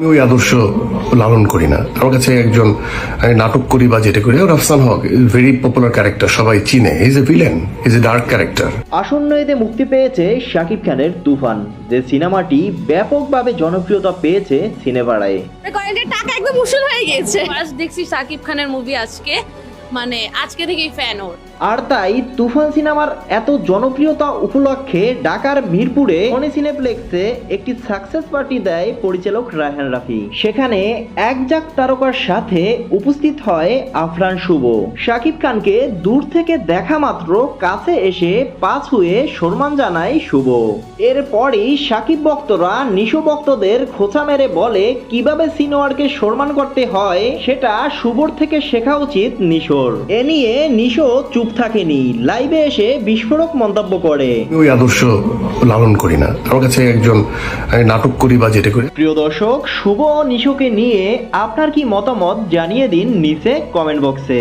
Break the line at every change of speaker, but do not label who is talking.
আমি ওই আদর্শ লালন করি না। আমার কাছে একজন নাটক করি বা যেটা করি, রাফসান হক ভেরি পপুলার ক্যারেক্টার, সবাই চিনে। Is a villain, is a dark character.
আসন্ন ঈদে মুক্তি পেয়েছে শাকিব খানের তুফান, যে সিনেমাটি ব্যাপকভাবে জনপ্রিয়তা পেয়েছে সিনেপাড়ায়।
কয়েকটা টাকা একদম উসুল হয়ে গিয়েছে। ফার্স্ট দেখছি শাকিব খানের মুভি আজকে, মানে আজকে থেকেই ফ্যান ওর।
আর তাই তুফান সিনেমার এত জনপ্রিয়তা উপলক্ষে ঢাকার মিরপুরে সনি সিনেপ্লেক্সে একটি সাকসেস পার্টি দেয় পরিচালক রায়হান রাফি। সেখানে একজাক তারকার সাথে উপস্থিত হয় আফরান শুভ। শাকিব খানকে দূর থেকে দেখা মাত্র কাছে এসে পা ছুঁয়ে সম্মান জানায় শুভ। এরপরই শাকিব ভক্তরা নিশো ভক্তদের খোঁচা মেরে বলে কিভাবে সিনোয়ারকে সম্মান করতে হয় সেটা শুভর থেকে শেখা উচিত নিশোর। এ নিয়ে নিশো চুপ থাকেনি, লাইভে এসে বিস্ফোরক মন্তব্য করে।
ওই আদর্শ লালন করি না। আমার কাছে একজন নাটক করি বা যেটা করি।
প্রিয় দর্শক, শুভ ও নিশোকে নিয়ে আপনার কি মতামত জানিয়ে দিন নিচে কমেন্ট বক্সে।